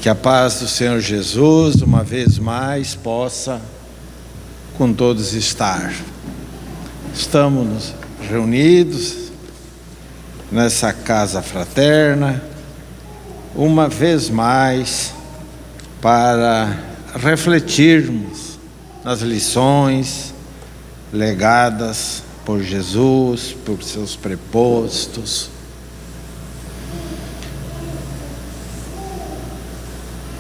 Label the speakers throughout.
Speaker 1: Que a paz do Senhor Jesus, uma vez mais, possa com todos estar. Estamos reunidos nessa casa fraterna, uma vez mais, para refletirmos nas lições legadas por Jesus, por seus prepostos.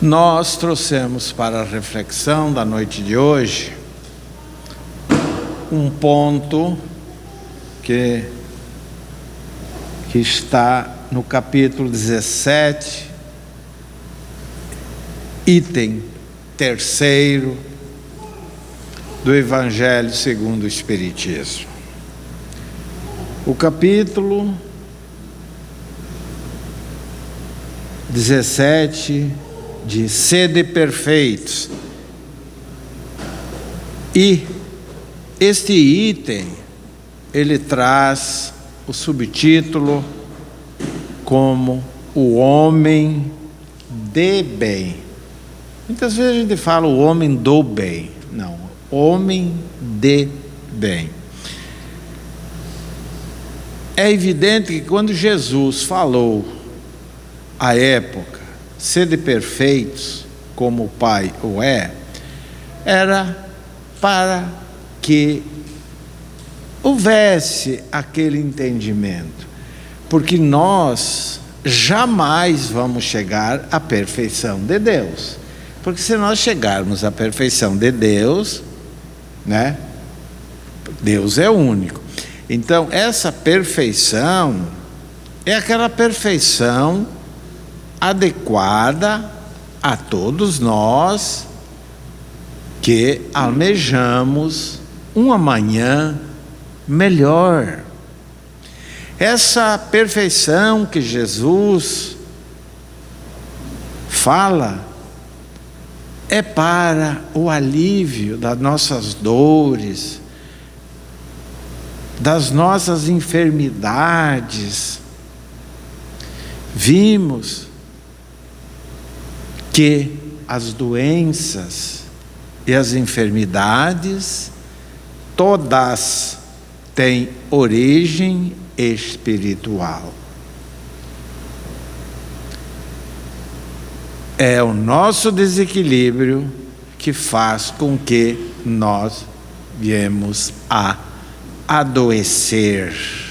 Speaker 1: Nós trouxemos para a reflexão da noite de hoje um ponto que está no capítulo 17, item 3 do Evangelho segundo o Espiritismo. O capítulo 17 de Sede Perfeitos. E este item, ele traz o subtítulo como o homem de bem. Muitas vezes a gente fala o homem do bem. Não, homem de bem. É evidente que quando Jesus falou à época, sede perfeitos como o Pai o é, era para que houvesse aquele entendimento, porque nós jamais vamos chegar à perfeição de Deus, porque se nós chegarmos à perfeição de Deus, né, Deus é único. Então essa perfeição é aquela perfeição adequada a todos nós que almejamos um amanhã melhor. Essa perfeição que Jesus fala é para o alívio das nossas dores, das nossas enfermidades. Vimos que as doenças e as enfermidades, todas têm origem espiritual. É o nosso desequilíbrio que faz com que nós viemos a adoecer.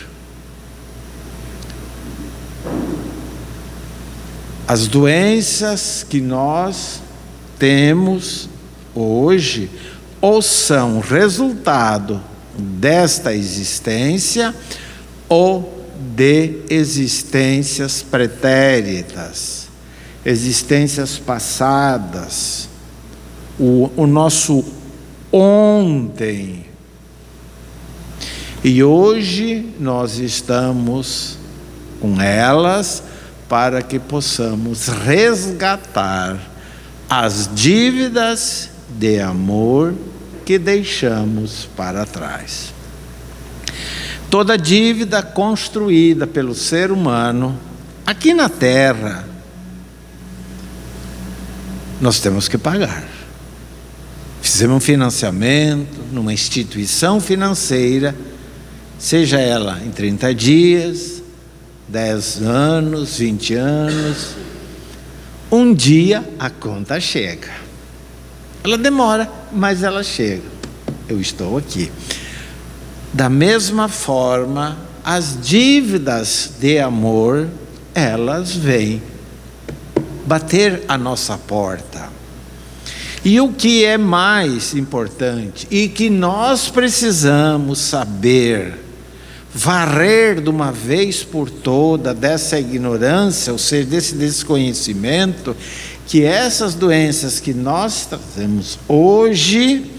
Speaker 1: As doenças que nós temos hoje ou são resultado desta existência ou de existências pretéritas, existências passadas, o nosso ontem. E hoje nós estamos com elas para que possamos resgatar as dívidas de amor que deixamos para trás. Toda dívida construída pelo ser humano aqui na Terra, nós temos que pagar. Fizemos um financiamento numa instituição financeira, seja ela em 30 dias, 10 anos, 20 anos, um dia a conta chega. Ela demora, mas ela chega. Eu estou aqui. Da mesma forma, as dívidas de amor, elas vêm bater a nossa porta. E o que é mais importante, e que nós precisamos saber, varrer de uma vez por toda dessa ignorância, ou seja, desse desconhecimento, que essas doenças que nós trazemos hoje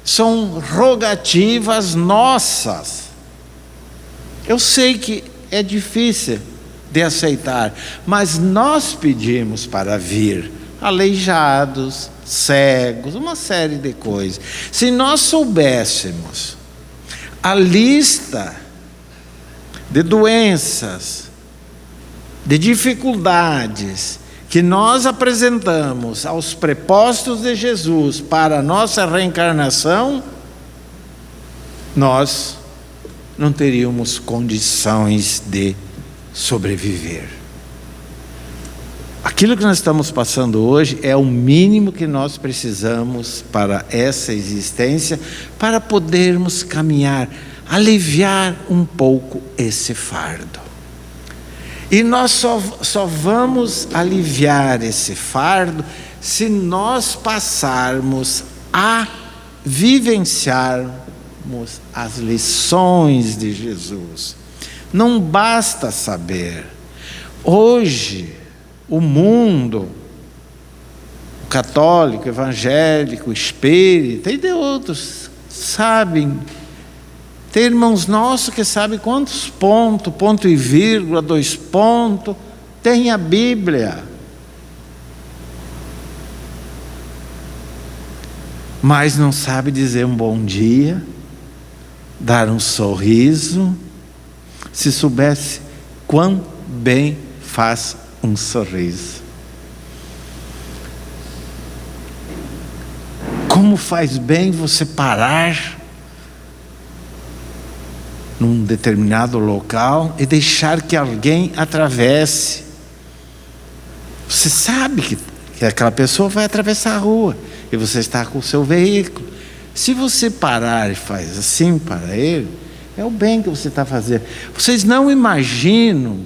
Speaker 1: são rogativas nossas. Eu sei que é difícil de aceitar, mas nós pedimos para vir, aleijados, cegos, uma série de coisas. Se nós soubéssemos a lista de doenças, de dificuldades que nós apresentamos aos prepostos de Jesus para a nossa reencarnação, nós não teríamos condições de sobreviver. Aquilo que nós estamos passando hoje é o mínimo que nós precisamos para essa existência, para podermos caminhar, aliviar um pouco esse fardo. E nós só vamos aliviar esse fardo se nós passarmos a vivenciarmos as lições de Jesus. Não basta saber. Hoje, o mundo, o católico, evangélico, espírita e de outros, sabem. Tem irmãos nossos que sabem quantos pontos, ponto e vírgula, 2 pontos, tem a Bíblia. Mas não sabe dizer um bom dia, dar um sorriso. Se soubesse quão bem faz um sorriso. Como faz bem você parar num determinado local e deixar que alguém atravesse. Você sabe que aquela pessoa vai atravessar a rua e você está com o seu veículo. Se você parar e faz assim para ele, é o bem que você está fazendo. Vocês não imaginam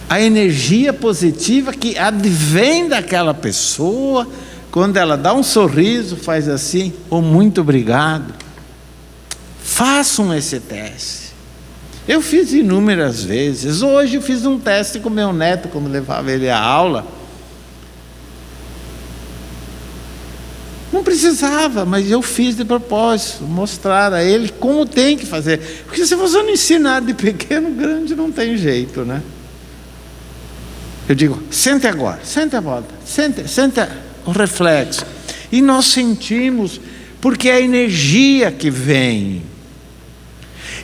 Speaker 1: a energia positiva que advém daquela pessoa quando ela dá um sorriso, faz assim, ou muito obrigado. Façam esse teste. Eu fiz inúmeras vezes. Hoje eu fiz um teste com meu neto quando levava ele à aula. Não precisava, mas eu fiz de propósito, mostrar a ele como tem que fazer. Porque se você não ensinar de pequeno, grande não tem jeito, né? Eu digo, sente agora, sente a volta, sente o reflexo. E nós sentimos, porque é a energia que vem.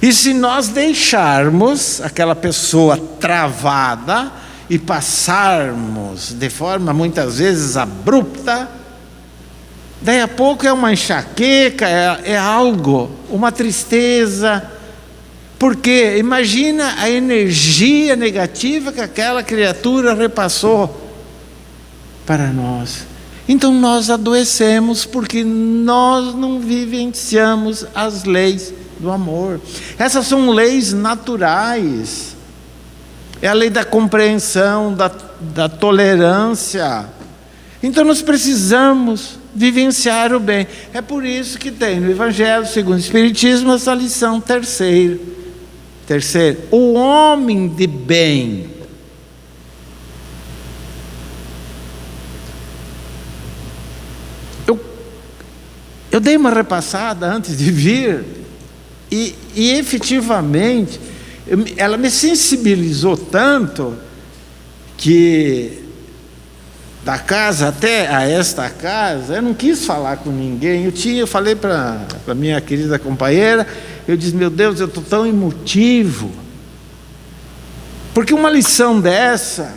Speaker 1: E se nós deixarmos aquela pessoa travada e passarmos de forma muitas vezes abrupta, daí a pouco é uma enxaqueca, é algo, uma tristeza. Porque imagina a energia negativa que aquela criatura repassou para nós. Então nós adoecemos porque nós não vivenciamos as leis do amor. Essas são leis naturais. É a lei da compreensão, da tolerância. Então nós precisamos vivenciar o bem. É por isso que tem no Evangelho segundo o Espiritismo essa lição terceira, o homem de bem. Eu dei uma repassada antes de vir e efetivamente ela me sensibilizou tanto que da casa até a esta casa eu não quis falar com ninguém. Eu falei para a minha querida companheira, eu disse, meu Deus, eu estou tão emotivo, porque uma lição dessa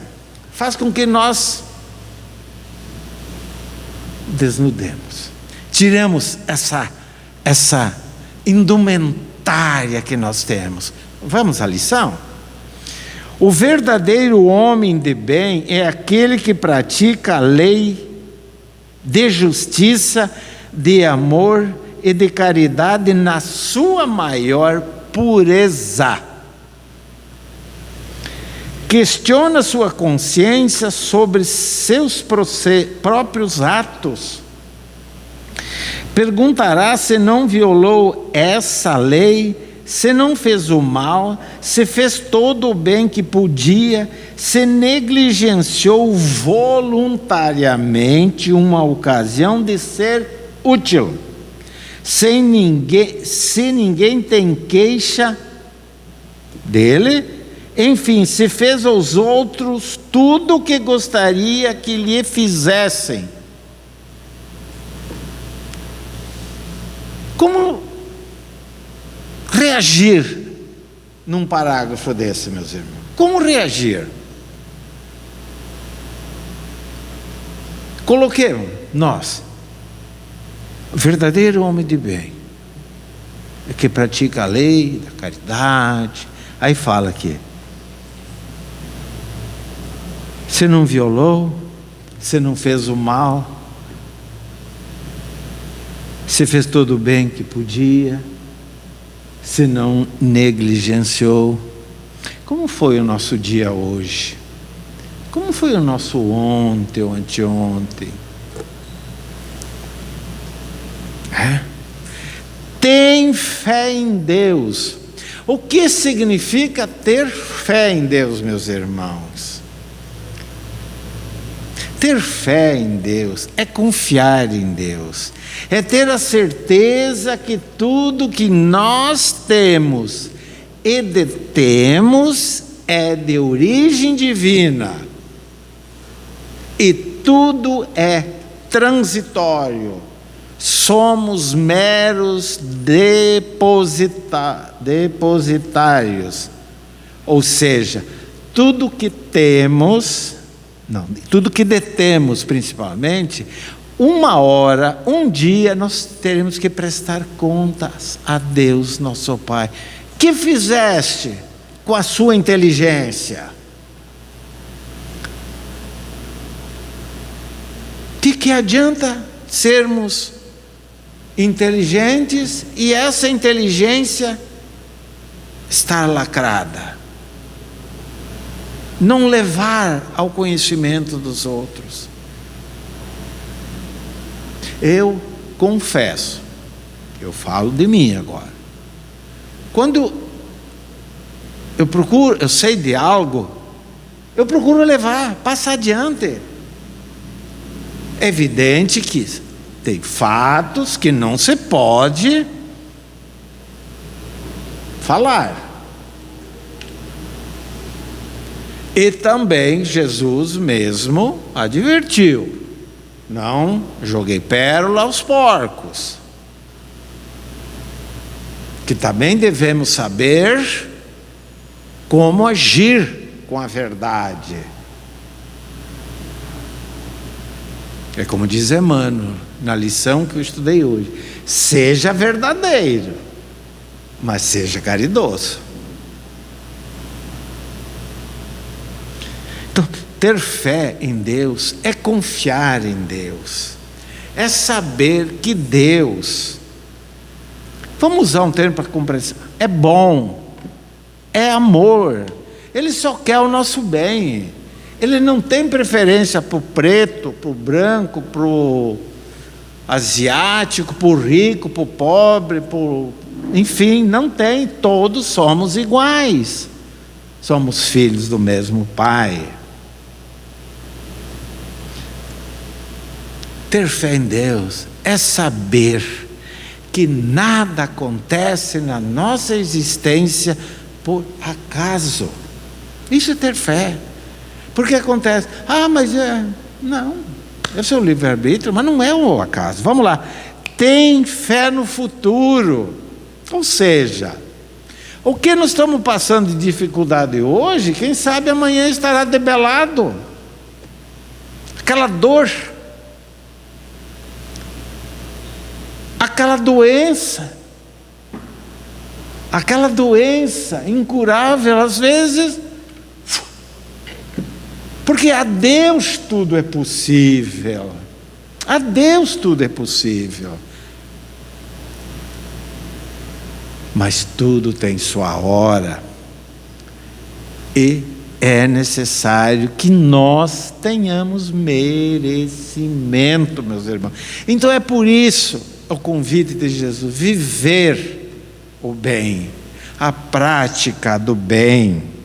Speaker 1: faz com que nós desnudemos, tiramos essa indumentária que nós temos. Vamos à lição? O verdadeiro homem de bem é aquele que pratica a lei de justiça, de amor e de caridade na sua maior pureza. Questiona sua consciência sobre seus próprios atos. Perguntará se não violou essa lei, se não fez o mal, se fez todo o bem que podia, se negligenciou voluntariamente uma ocasião de ser útil, se ninguém tem queixa dele, enfim, se fez aos outros tudo o que gostaria que lhe fizessem. Como reagir num parágrafo desse, meus irmãos? Como reagir? Coloquemos nós, verdadeiro homem de bem, que pratica a lei da caridade. Aí fala aqui: você não violou, você não fez o mal, você fez todo o bem que podia, você não negligenciou. Como foi o nosso dia hoje? Como foi o nosso ontem ou anteontem? Tem fé em Deus. O que significa ter fé em Deus, meus irmãos? Ter fé em Deus é confiar em Deus, é ter a certeza que tudo que nós temos e detemos é de origem divina, e tudo é transitório. Somos meros depositários, ou seja, tudo que temos, tudo que detemos principalmente, uma hora, um dia nós teremos que prestar contas a Deus, nosso Pai. Que fizeste com a sua inteligência? De que adianta sermos inteligentes e essa inteligência estar lacrada, não levar ao conhecimento dos outros? Eu confesso, eu falo de mim agora, quando eu sei de algo, eu procuro levar, passar adiante. É evidente que tem fatos que não se pode falar. E também Jesus mesmo advertiu: não joguei pérola aos porcos. Que também devemos saber como agir com a verdade. É como diz Emmanuel na lição que eu estudei hoje: seja verdadeiro, mas seja caridoso. Então, ter fé em Deus é confiar em Deus, é saber que Deus, vamos usar um termo para compreensão, é bom, é amor, Ele só quer o nosso bem. Ele não tem preferência para o preto, para o branco, para o asiático, para o rico, para o pobre, enfim, não tem. Todos somos iguais. Somos filhos do mesmo Pai. Ter fé em Deus é saber que nada acontece na nossa existência por acaso. Isso é ter fé. Porque acontece, mas não, é o seu livre-arbítrio, mas não é o acaso. Vamos lá, tem fé no futuro. Ou seja, o que nós estamos passando de dificuldade hoje, quem sabe amanhã estará debelado. Aquela dor, aquela doença incurável, às vezes. Porque a Deus tudo é possível. A Deus tudo é possível. Mas tudo tem sua hora. E é necessário que nós tenhamos merecimento, meus irmãos. Então é por isso o convite de Jesus: viver o bem, a prática do bem.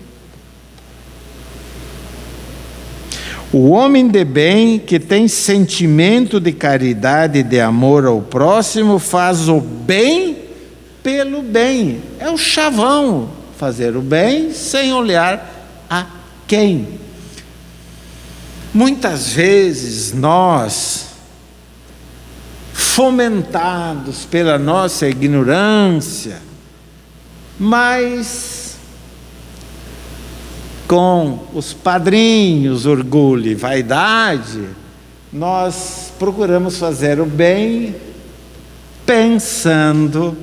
Speaker 1: O homem de bem que tem sentimento de caridade e de amor ao próximo faz o bem pelo bem. É o chavão, fazer o bem sem olhar a quem. Muitas vezes nós, fomentados pela nossa ignorância, mas com os padrinhos, orgulho e vaidade, nós procuramos fazer o bem pensando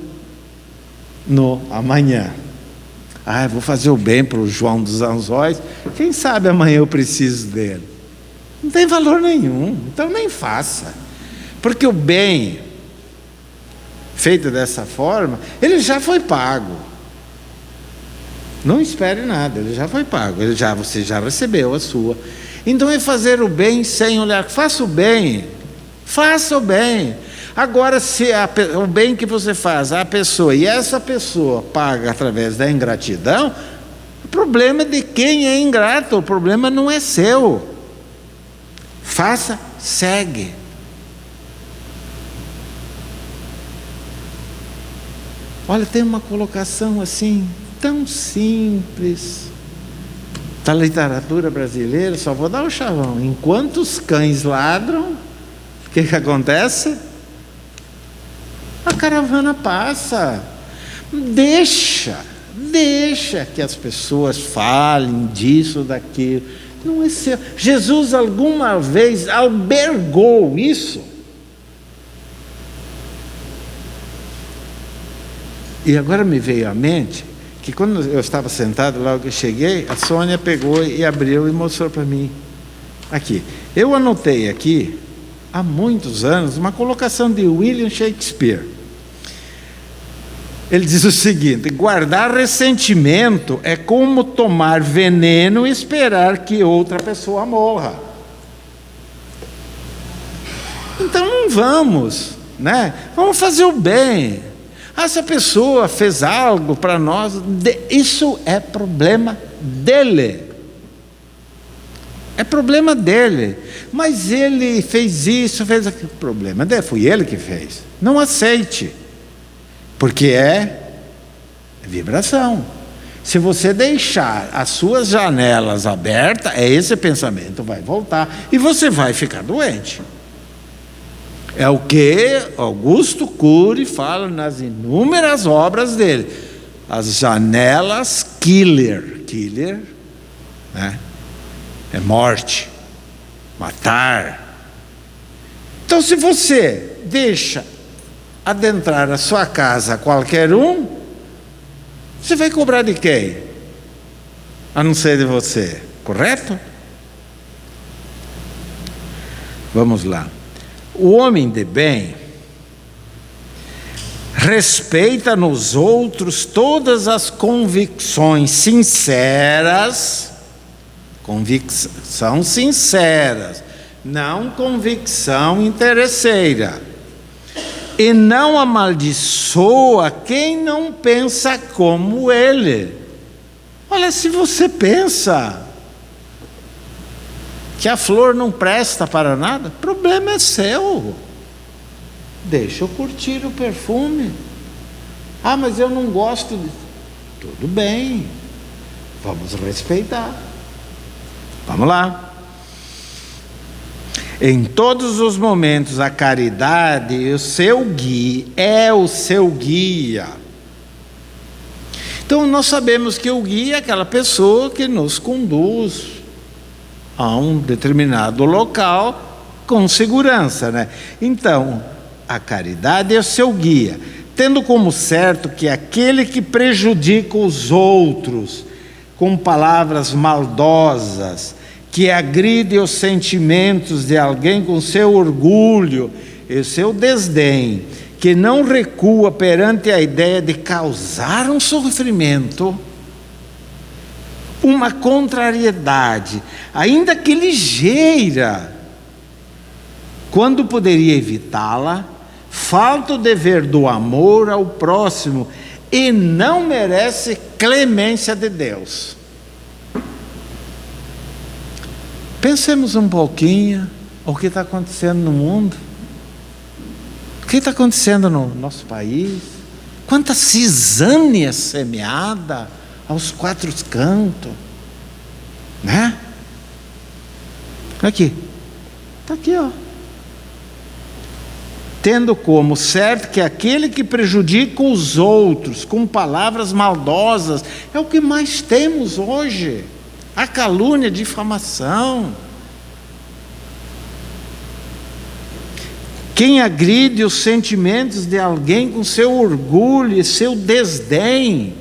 Speaker 1: no amanhã. Ah, eu vou fazer o bem para o João dos Anzóis, quem sabe amanhã eu preciso dele. Não tem valor nenhum, então nem faça. Porque o bem feito dessa forma, ele já foi pago. Não espere nada, ele já foi pago, você já recebeu a sua. Então é fazer o bem sem olhar. Faça o bem. Agora, se o bem que você faz à pessoa e essa pessoa paga através da ingratidão, o problema é de quem é ingrato, o problema não é seu. Faça, segue. Olha, tem uma colocação assim, tão simples, da literatura brasileira, só vou dar o chavão. Enquanto os cães ladram, o que acontece? A caravana passa. Deixa que as pessoas falem disso, daquilo. Não é seu. Jesus alguma vez albergou isso. E agora me veio à mente que quando eu estava sentado, logo que eu cheguei, a Sônia pegou e abriu e mostrou para mim. Aqui, eu anotei aqui, há muitos anos, uma colocação de William Shakespeare. Ele diz o seguinte: guardar ressentimento é como tomar veneno e esperar que outra pessoa morra. Então não vamos, né? Vamos fazer o bem. Se a pessoa fez algo para nós, isso é problema dele. É problema dele. Mas ele fez isso, fez aquilo. Problema dele, foi ele que fez. Não aceite. Porque é vibração. Se você deixar as suas janelas abertas, esse pensamento vai voltar e você vai ficar doente. É o que Augusto Cury fala nas inúmeras obras dele. As janelas killer, né? É morte, matar. Então, se você deixa adentrar a sua casa qualquer um, você vai cobrar de quem? A não ser de você, correto? Vamos lá. O homem de bem respeita nos outros todas as convicções sinceras, convicção sinceras, não convicção interesseira, e não amaldiçoa quem não pensa como ele. Olha, se você pensa que a flor não presta para nada, o problema é seu. Deixa eu curtir o perfume. Mas eu não gosto disso. Tudo bem, vamos respeitar. Vamos lá. Em todos os momentos, a caridade é o seu guia. Então nós sabemos que o guia é aquela pessoa que nos conduz a um determinado local com segurança, né? Então, a caridade é o seu guia, tendo como certo que aquele que prejudica os outros com palavras maldosas, que agride os sentimentos de alguém com seu orgulho e seu desdém, que não recua perante a ideia de causar um sofrimento, uma contrariedade, ainda que ligeira, quando poderia evitá-la, falta o dever do amor ao próximo e não merece clemência de Deus. Pensemos um pouquinho o que está acontecendo no mundo, o que está acontecendo no nosso país, quanta cisânia semeada aos quatro cantos, né? Aqui, está aqui, ó. Tendo como certo que aquele que prejudica os outros com palavras maldosas é o que mais temos hoje. A calúnia, a difamação. Quem agride os sentimentos de alguém com seu orgulho e seu desdém,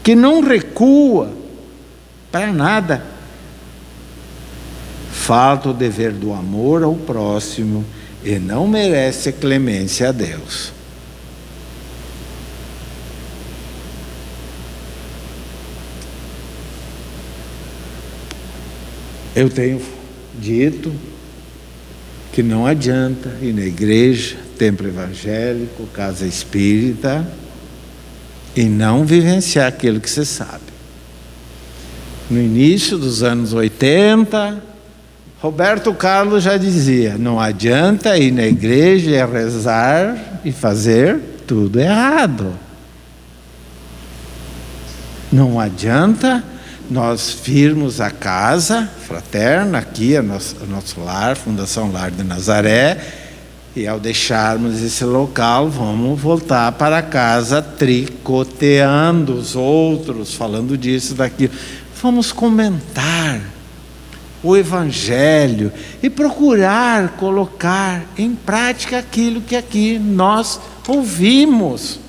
Speaker 1: que não recua para nada, falta o dever do amor ao próximo e não merece clemência a Deus. Eu tenho dito que não adianta ir na igreja, templo evangélico, casa espírita e não vivenciar aquilo que você sabe. No início dos anos 80, Roberto Carlos já dizia: não adianta ir na igreja e rezar e fazer tudo errado. Não adianta nós virmos à casa fraterna, aqui o nosso lar, Fundação Lar de Nazaré, e ao deixarmos esse local, vamos voltar para casa tricoteando os outros, falando disso, daquilo. Vamos comentar o Evangelho e procurar colocar em prática aquilo que aqui nós ouvimos.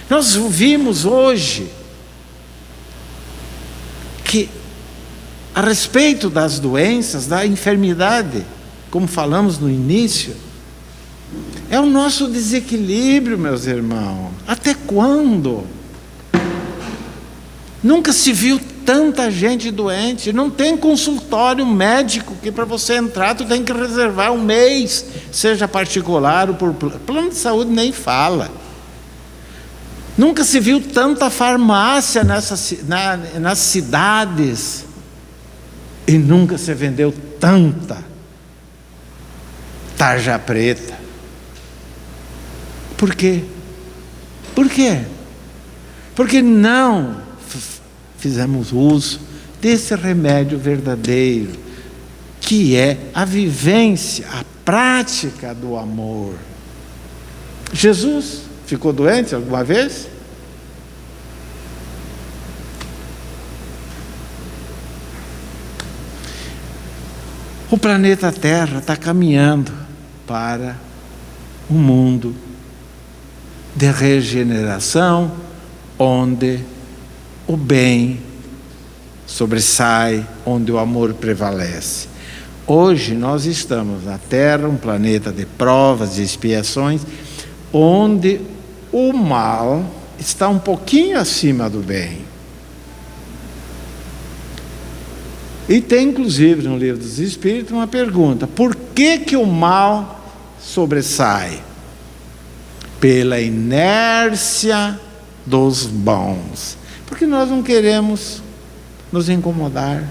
Speaker 1: Nós ouvimos hoje que a respeito das doenças, da enfermidade, como falamos no início, é o nosso desequilíbrio, meus irmãos. Até quando? Nunca se viu tanta gente doente. Não tem consultório médico que para você entrar tu tem que reservar um mês, seja particular ou por plano de saúde, nem fala. Nunca se viu tanta farmácia nas cidades e nunca se vendeu tanta tarja preta. Por quê? Por quê? Porque não fizemos uso desse remédio verdadeiro, que é a vivência, a prática do amor. Jesus ficou doente alguma vez? O planeta Terra está caminhando para um mundo de regeneração, onde o bem sobressai, onde o amor prevalece. Hoje nós estamos na Terra, um planeta de provas, de expiações, onde o mal está um pouquinho acima do bem. E tem inclusive no Livro dos Espíritos uma pergunta: por que o mal sobressai? Pela inércia dos bons. Porque nós não queremos nos incomodar,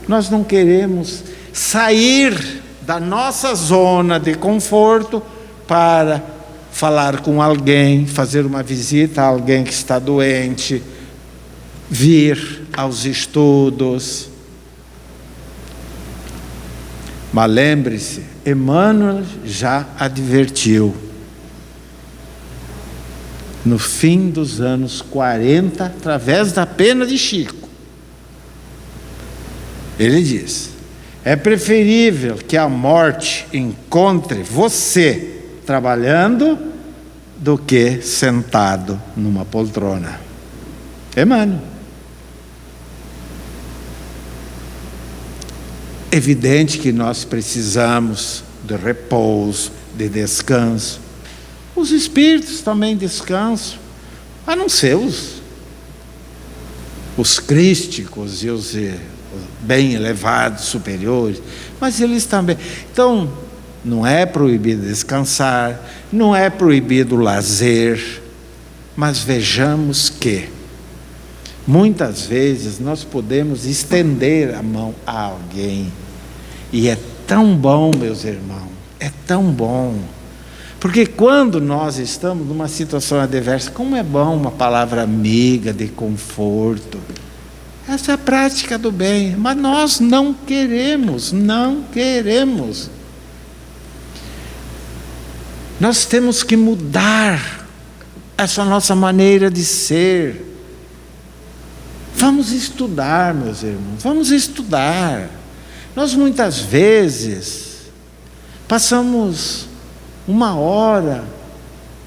Speaker 1: nós não queremos sair da nossa zona de conforto para falar com alguém, fazer uma visita a alguém que está doente, vir aos estudos. Mas lembre-se, Emmanuel já advertiu. No fim dos anos 40, através da pena de Chico, ele diz: é preferível que a morte encontre você trabalhando do que sentado numa poltrona. Emmanuel. Evidente que nós precisamos de repouso, de descanso. Os espíritos também descansam, a não ser os crísticos e os bem elevados, superiores, mas eles também. Então, não é proibido descansar, não é proibido o lazer, mas vejamos que muitas vezes nós podemos estender a mão a alguém, e é tão bom, meus irmãos, é tão bom. Porque quando nós estamos numa situação adversa, como é bom uma palavra amiga, de conforto. Essa é a prática do bem, mas nós não queremos. Nós temos que mudar essa nossa maneira de ser. Vamos estudar, meus irmãos, vamos estudar. Nós muitas vezes Passamos uma hora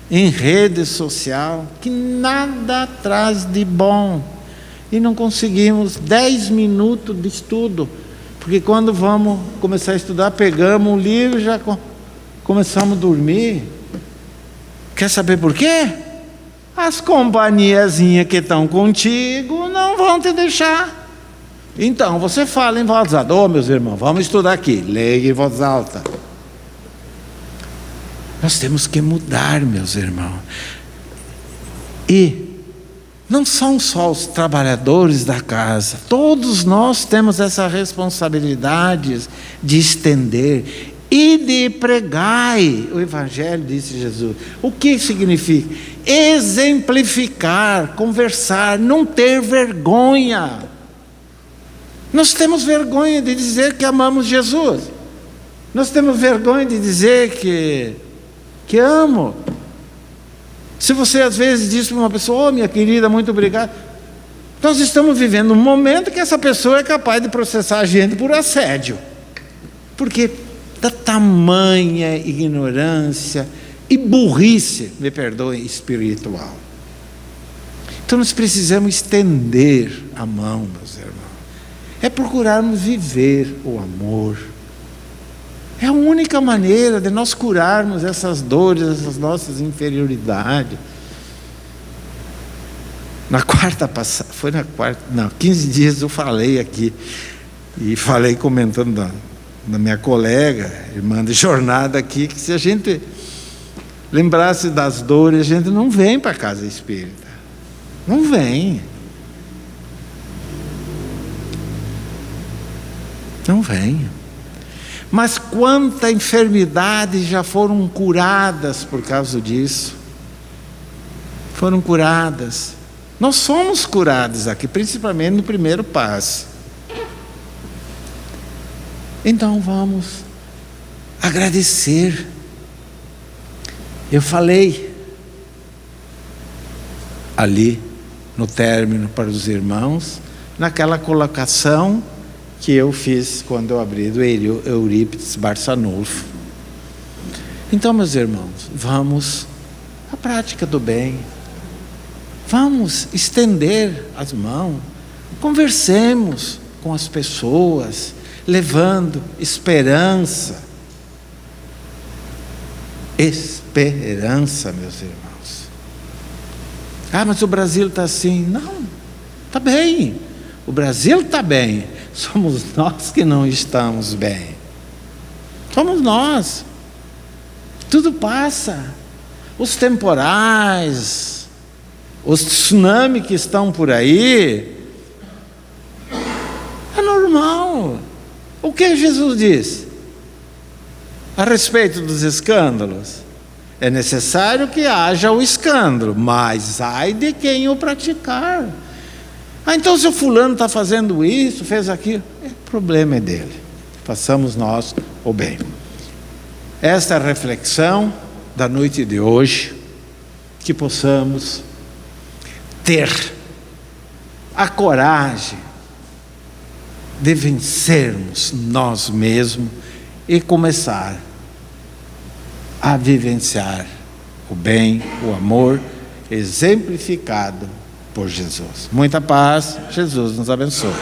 Speaker 1: em rede social que nada traz de bom. E não conseguimos 10 minutos de estudo. Porque quando vamos começar a estudar, pegamos um livro e já começamos a dormir. Quer saber por quê? As companhiazinhas que estão contigo não vão te deixar. Então você fala em voz alta: ô meus irmãos, vamos estudar aqui. Leia em voz alta. Nós temos que mudar, meus irmãos. E não são só os trabalhadores da casa, todos nós temos essa responsabilidade de estender e de pregar o Evangelho, disse Jesus. O que significa? Exemplificar, conversar, não ter vergonha. Nós temos vergonha de dizer que amamos Jesus. Nós temos vergonha de dizer que amo. Se você às vezes diz para uma pessoa: oh, minha querida, muito obrigado. Nós estamos vivendo um momento que essa pessoa é capaz de processar a gente por assédio. Porque da tamanha ignorância e burrice, me perdoem, espiritual. Então nós precisamos estender a mão, meus irmãos. É procurarmos viver o amor. É a única maneira de nós curarmos essas dores, essas nossas inferioridades. Na quarta passada, foi na quarta, não, 15 dias eu falei aqui, e falei comentando da minha colega, irmã de jornada aqui, que se a gente lembrasse das dores, a gente não vem para a casa espírita. Não vem. Não vem. Mas quantas enfermidades já foram curadas por causa disso? Foram curadas. Nós somos curados aqui, principalmente no primeiro passo. Então vamos agradecer. Eu falei ali no término para os irmãos, naquela colocação que eu fiz quando eu abri do Eurípides Barçanufo. Então, meus irmãos, vamos à prática do bem. Vamos estender as mãos. Conversemos com as pessoas, levando esperança. Esperança, meus irmãos. Ah, mas o Brasil está assim. Não, está bem. O Brasil está bem. Somos nós que não estamos bem. Somos nós. Tudo passa. Os temporais, os tsunamis que estão por aí, é normal. O que Jesus diz a respeito dos escândalos? É necessário que haja o escândalo, mas ai de quem o praticar. Ah, então se o fulano está fazendo isso, fez aquilo, o problema é dele. Façamos nós o bem. Esta é a reflexão da noite de hoje, que possamos ter a coragem de vencermos nós mesmos e começar a vivenciar o bem, o amor exemplificado por Jesus. Muita paz, Jesus nos abençoe.